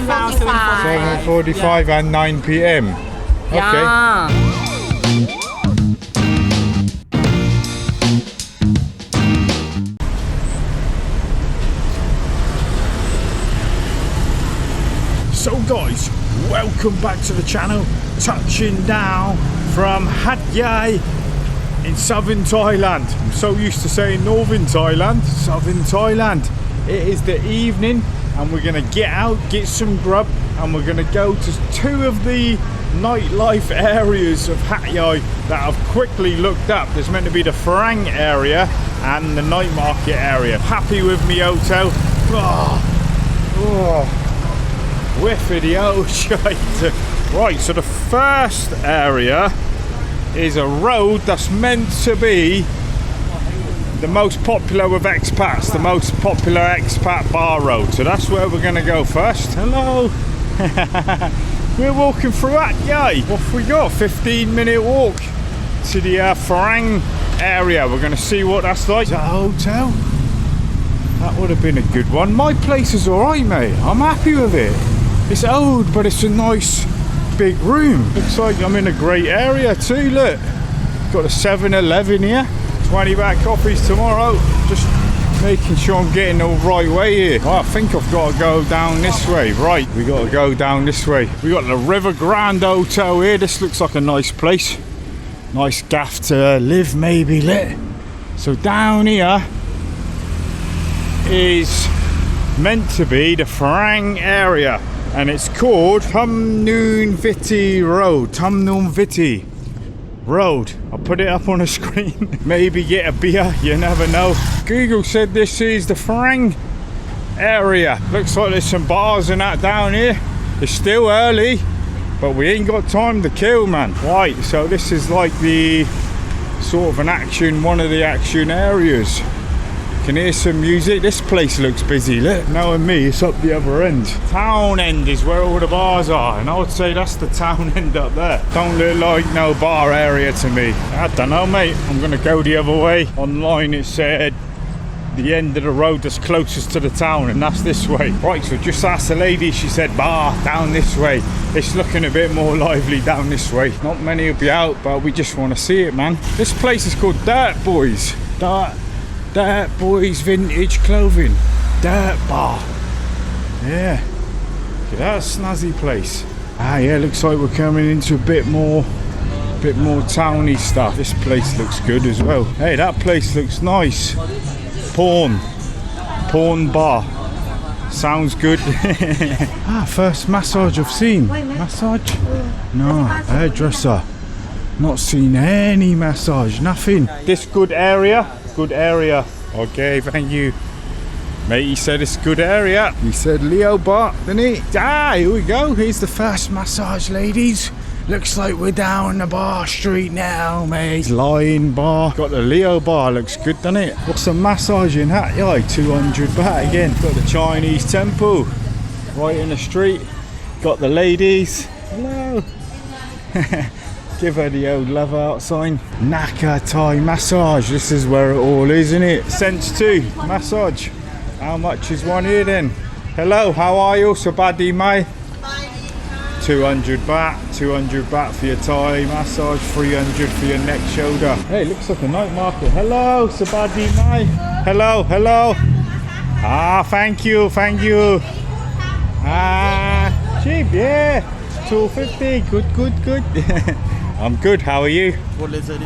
7:45. 7:45 and 9 p.m. Okay. Yeah. So guys, welcome back to the channel. Touching down from Hat Yai in Southern Thailand. I'm so used to saying Northern Thailand, Southern Thailand. It is the evening and we're gonna get out, get some grub, and we're gonna go to two of the nightlife areas of Hat Yai that I've quickly looked up. There's meant to be the Farang area and the night market area. Happy with me hotel. Whiffy shite. Right, so the first area is a road that's meant to be the most popular with expats, the most popular expat bar road. So that's where we're gonna go first. Hello. We're walking through Hat Yai. Off we go, 15-minute walk to the Farang area. We're gonna see what that's like. Is that a hotel? That would have been a good one. My place is alright, mate. I'm happy with it. It's old, but it's a nice big room. Looks like I'm in a great area too, look. Got a 7-Eleven here. 20 baht coffees tomorrow. Just making sure I'm getting the right way here. Oh, I think I've got to go down this way. Right, we got to go down this way. We got the River Grand Hotel here. This looks like a nice place. Nice gaff to live, maybe, lit. So down here is meant to be the Farang area. And it's called Thumnoonvithi Road. Thumnoonvithi Road. I'll put it up on the screen. Maybe get a beer, you never know. Google said this is the Farang area. Looks like there's some bars and that down here. It's still early, but we ain't got time to kill, man. Right, so this is like the sort of one of the action areas. Can hear some music. This place looks busy. Look, knowing me, it's up the other end. Town end is where all the bars are, and I would say that's the town end up there. Don't look like no bar area to me. I don't know, mate. I'm gonna go the other way. Online it said the end of the road that's closest to the town, and that's this way. Right, so just asked the lady, she said bar down this way. It's looking a bit more lively down this way. Not many will be out, but we just want to see it, man. This place is called Dirt Boys. Dirt Boys Vintage Clothing. Dirt Bar. Yeah. Look at that snazzy place. Ah, yeah, looks like we're coming into a bit more towny stuff. This place looks good as well. Hey, that place looks nice. Porn bar. Sounds good. First massage I've seen. Massage? No, hairdresser. Not seen any massage, nothing. This good area. Good area. Okay, thank you. Mate, he said it's good area. He said Leo Bar, didn't he? Ah, here we go. Here's the first massage, ladies. Looks like we're down the bar street now, mate. Lion Bar. Got the Leo Bar. Looks good, doesn't it? What's a massage in Hat Yai? 200 baht again. Got the Chinese temple right in the street. Got the ladies. Hello. Give her the old love out sign. Naka Thai massage. This is where it all is, isn't it? Sense 2 massage. How much is one here then? Hello, how are you? Sabadi Mai? 200 baht. 200 baht for your Thai massage. 300 for your neck, shoulder. Hey, looks like a night market. Hello, Sabadi Mai. Hello. Ah, thank you. Ah, cheap, yeah. 250. Good. I'm good, how are you? What is it?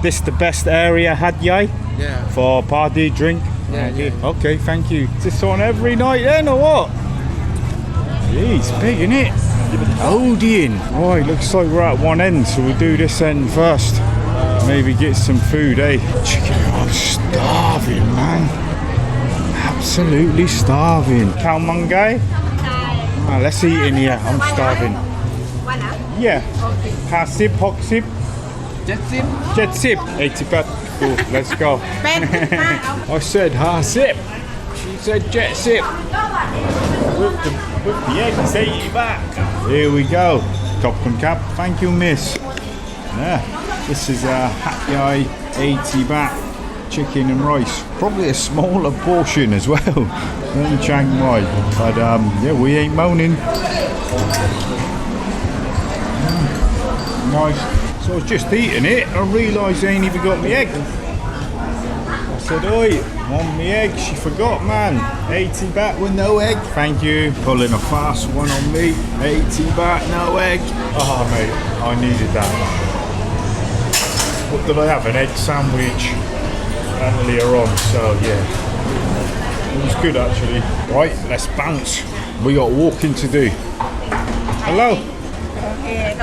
This the best area, Hat Yai? Yeah. For party, drink? Yeah. Okay, thank you. Is this on every night then or what? Jeez, big, isn't it? Odeon. Right, looks like we're at one end, so we'll do this end first. Maybe get some food, eh? Chicken, I'm starving, man. Absolutely starving. Khao mangai? Ah, let's eat in here, I'm starving. Yeah. 50, 60, 70, 80 baht. Cool, let's go. I said 50. She said jet sip. With the eggs, 80 baht. Here we go. Top and cap. Thank you, miss. Yeah. This is a Hat Yai 80 baht chicken and rice. Probably a smaller portion as well than Chiang Mai. But yeah, we ain't moaning. Nice. So I was just eating it. I realised I ain't even got my egg. I said, oi, want me egg? She forgot, man. 80 baht with no egg. Thank you. Pulling a fast one on me. 80 baht, no egg. Oh, mate, I needed that. What did I have? An egg sandwich earlier on. So, yeah. It was good, actually. Right, let's bounce. We got walking to do. Hello. Okay,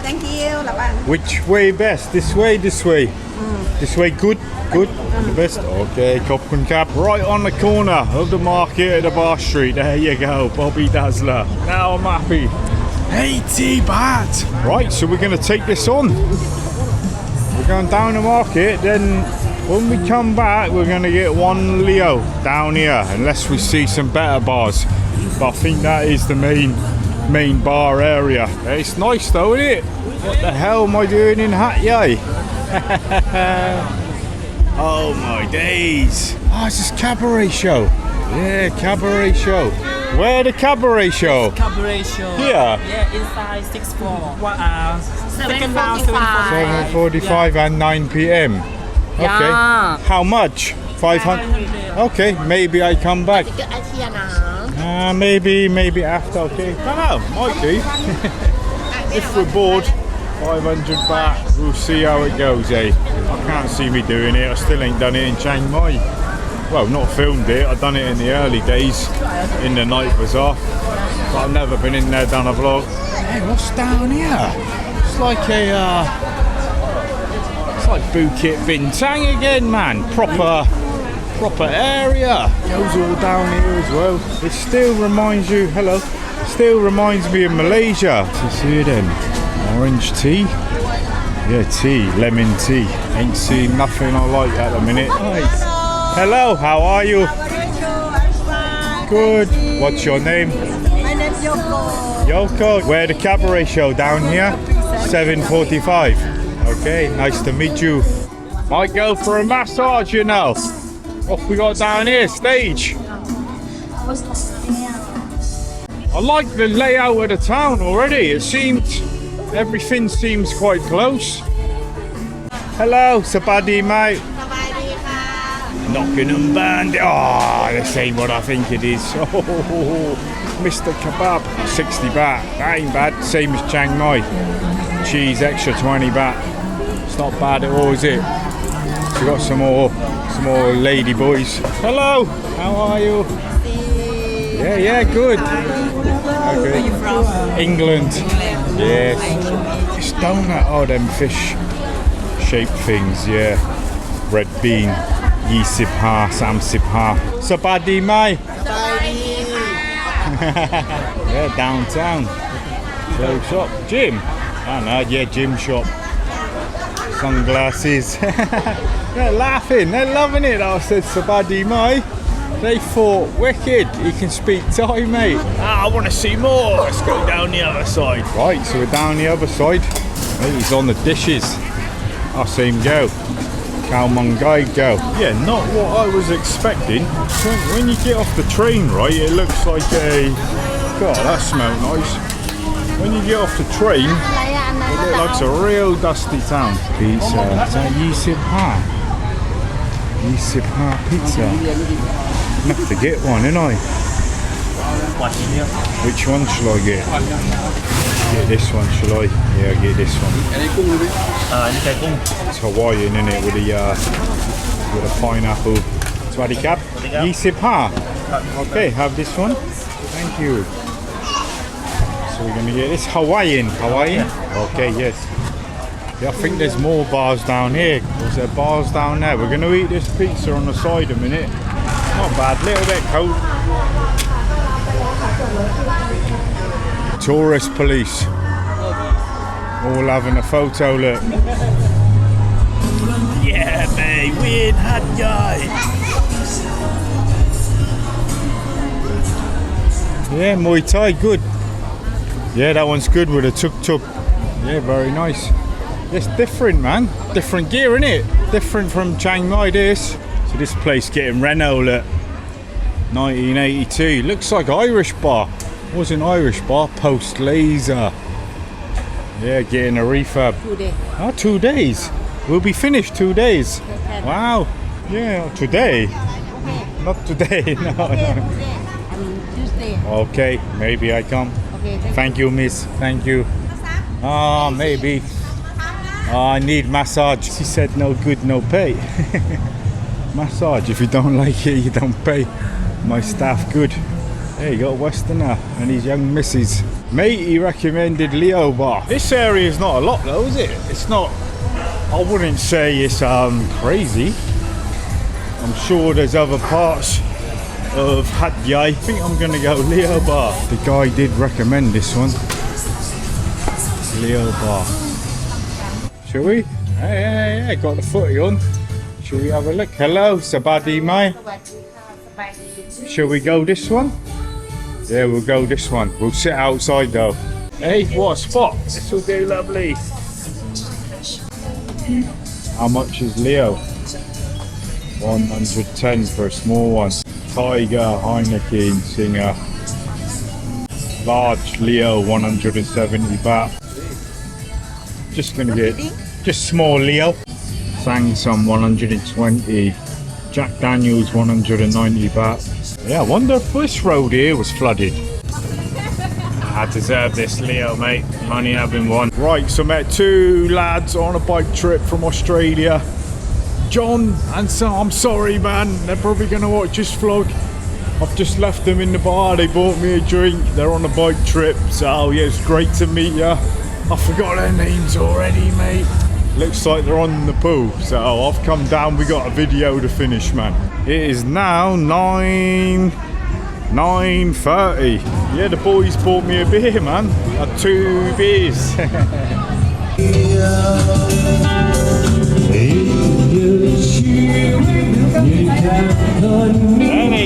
thank you. Which way best? This way, this way? This way good? Good? The best? Okay, Khop Kun Kap. Right on the corner of the market at the bar street. There you go, Bobby Dazzler. Now I'm happy. 80 baht! Right, so we're going to take this on. We're going down the market, then when we come back, we're going to get one Leo down here, unless we see some better bars. But I think that is the main bar area. It's nice though, isn't it? What the hell am I doing in Hat Yai? Oh my days. Oh, it's this cabaret show. Yeah, cabaret show. Where the cabaret show? Cabaret show. Here? Yeah, inside 6th floor. Second round, 7:45 and 9 p.m. Okay. Yeah. How much? 500? Okay, maybe I come back. Maybe after, okay. I don't know, might be. If we're bored, 500 baht, we'll see how it goes, eh? I can't see me doing it, I still ain't done it in Chiang Mai. Well, not filmed it, I've done it in the early days, in the night bazaar. But I've never been in there, done a vlog. Hey, what's down here? It's like it's like Bukit Bintang again, man. Proper area. Goes all down here as well. It still reminds you, hello, still reminds me of Malaysia. So see you then. Orange tea. Yeah, tea, lemon tea. Ain't seen nothing I like at the minute. Nice. Hello, how are you? Good. What's your name? My name's Yoko. Yoko. Where the cabaret show? Down here? 7:45. Okay, nice to meet you. Might go for a massage, you know. What we got down here? Stage. I like the layout of the town already. Everything seems quite close. Hello, Sabadi mate. Knocking and Band. Oh, this ain't what I think it is. Oh, Mr. Kebab. 60 baht. That ain't bad. Same as Chiang Mai. Cheese extra 20 baht. It's not bad at all, is it? We got some more lady boys. Hello, how are you? Yeah, good. Okay. Where are you from? England. Yes. It's donut. Oh, them fish-shaped things. Yeah. Red bean. 20 ha, 30 ha. Sabadi mai. Yeah, downtown. So shop. Gym. I know. Yeah, gym shop. Sunglasses. They're laughing, they're loving it. I said Sabadi mai. They thought, wicked, you can speak Thai, mate. I want to see more. Let's go down the other side. Right, so we're down the other side. He's on the dishes. I see him go. Khao Mang Gai go. Yeah, not what I was expecting. When you get off the train, right, it looks like a... God, that smells nice. When you get off the train, it looks like a real dusty town. Pizza. Is that 20 ha? 20 ha pizza. I'm gonna have to get one, ain't I? Which one shall I get? Get this one, shall I? Yeah, I'll get this one. It's Hawaiian, isn't it? With a pineapple. Swaddy Kap. 20 ha. Okay, have this one. Thank you. So we're going to get this Hawaiian. Okay, yes. Yeah, I think there's more bars down here. Was there bars down there? We're going to eat this pizza on the side a minute. Not bad, little bit cold. Tourist police. All having a photo, look. Yeah, mate, we in Hat Yai. Yeah, Muay Thai, good. Yeah, that one's good with a tuk-tuk. Yeah, very nice. It's different, man. Different gear, innit? Different from Chiang Mai, this. So this place getting reno, look. 1982. Looks like Irish bar. Wasn't Irish bar. Post laser. Yeah, getting a refurb. 2 days. Oh, 2 days. We'll be finished 2 days. Wow. Yeah, today. Not today. No, no. I mean Tuesday. Okay, maybe I come. Okay, Thank you, miss. Thank you. Ah, maybe. I need massage. She said no good, no pay. Massage. If you don't like it, you don't pay. My staff good. There you got Westerner and his young missus. Mate, he recommended Leo Bar. This area is not a lot though, is it? It's not, I wouldn't say it's crazy. I'm sure there's other parts of Hat Yai. I think I'm gonna go Leo Bar. The guy did recommend this one. Leo Bar. Shall we? Hey, got the footy on. Shall we have a look? Hello, Sabadi Mai. Shall we go this one? Yeah, we'll go this one. We'll sit outside though. Hey, what a spot. This will do lovely. How much is Leo? 110 for a small one. Tiger, Heineken, Singer. Large Leo, 170 baht. Just gonna get just small Leo. Sangsum 120. Jack Daniels 190 baht. Yeah, I wonder if this road here was flooded. I deserve this Leo, mate. Money having one. Right, so met two lads on a bike trip from Australia. John and Sam, I'm sorry man, they're probably gonna watch this vlog. I've just left them in the bar, they bought me a drink, they're on a bike trip, so yeah, it's great to meet ya. I forgot their names already, mate. Looks like they're on the pool, so I've come down, we got a video to finish, man. It is now 9:30. Yeah, the boys bought me a beer, man. I had 2 beers. Hey,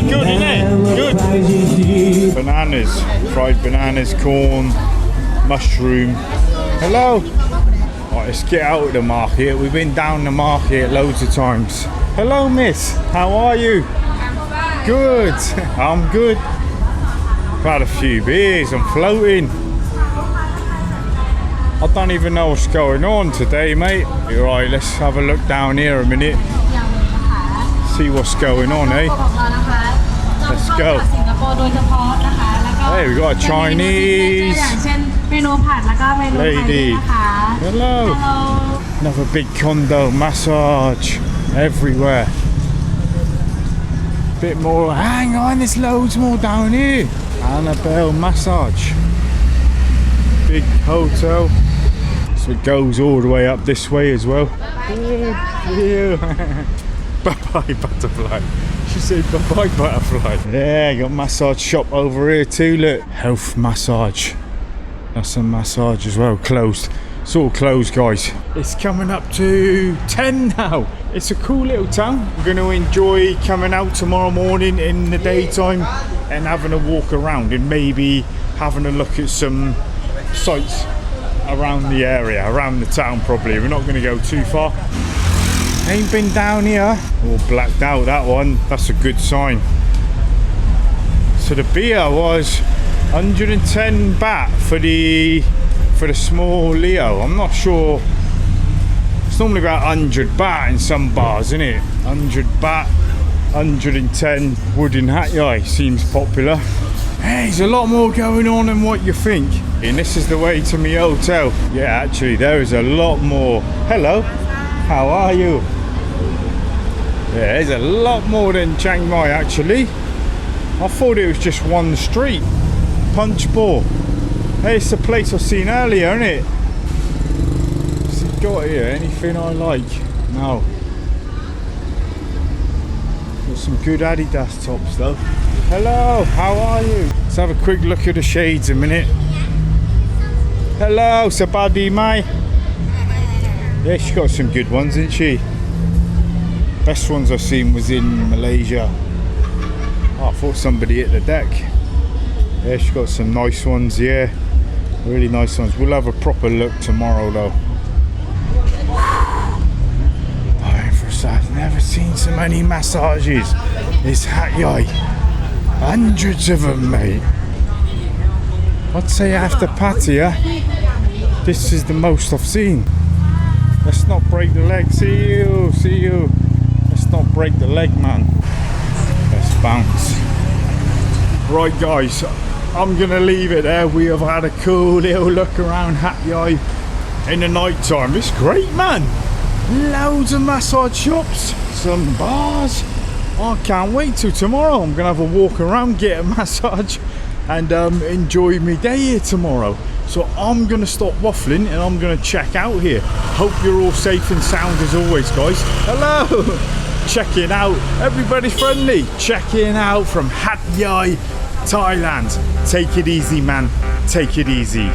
good, isn't it? Good. Bananas, fried bananas, corn, mushroom. Hello. Right, let's get out of the market. We've been down the market loads of times. Hello, miss. How are you? Good. I'm good. I've had a few beers. I'm floating. I don't even know what's going on today, mate. You're right, let's have a look down here a minute. See what's going on, eh? Let's go. Hey, we got a Chinese lady. Hello. Another big condo, massage everywhere. Bit more, hang on, there's loads more down here. Annabelle massage. Big hotel. So it goes all the way up this way as well. Bye-bye butterfly. She said bye-bye butterfly. Yeah, got massage shop over here too, look. Health massage. That's a massage as well, closed. It's all closed, guys. It's coming up to 10 now. It's a cool little town. I'm going to enjoy coming out tomorrow morning in the daytime and having a walk around and maybe having a look at some sites around the area, around the town probably. We're not going to go too far. Ain't been down here. All blacked out, that one. That's a good sign. So the beer was 110 baht for the small Leo. I'm not sure. It's normally about 100 baht in some bars, isn't it? 100 baht, 110. Wood in Hat Yai seems popular. Hey, there's a lot more going on than what you think. And this is the way to my hotel. Yeah, actually, there is a lot more. Hello, how are you? Yeah, there's a lot more than Chiang Mai, actually. I thought it was just one street. Punch Bowl. Hey, it's the place I've seen earlier, isn't it? What's he got here? Anything I like? No. Got some good Adidas tops though. Hello, how are you? Let's have a quick look at the shades a minute. Hello, Sabadi Mai. Yeah, she's got some good ones, isn't she? Best ones I've seen was in Malaysia. Oh, I thought somebody hit the deck. Yeah, she's got some nice ones, yeah. Really nice ones. We'll have a proper look tomorrow though. shops. I've never seen so many massages. It's Hat Yai. Hundreds of them, mate. I'd say after Pattaya, this is the most I've seen. Let's not break the leg. See you. Let's not break the leg, man. Let's bounce. Right, guys, I'm gonna leave it there. We have had a cool little look around Hat Yai in the night time. It's great, man. Loads of massage shops, some bars. I can't wait till tomorrow. I'm gonna have a walk around, get a massage, and enjoy my day here tomorrow. So I'm gonna stop waffling and I'm gonna check out here. Hope you're all safe and sound as always, guys. Hello. Checking out. Everybody's friendly. Checking out from Hat Yai, Thailand. Take it easy, man. Take it easy.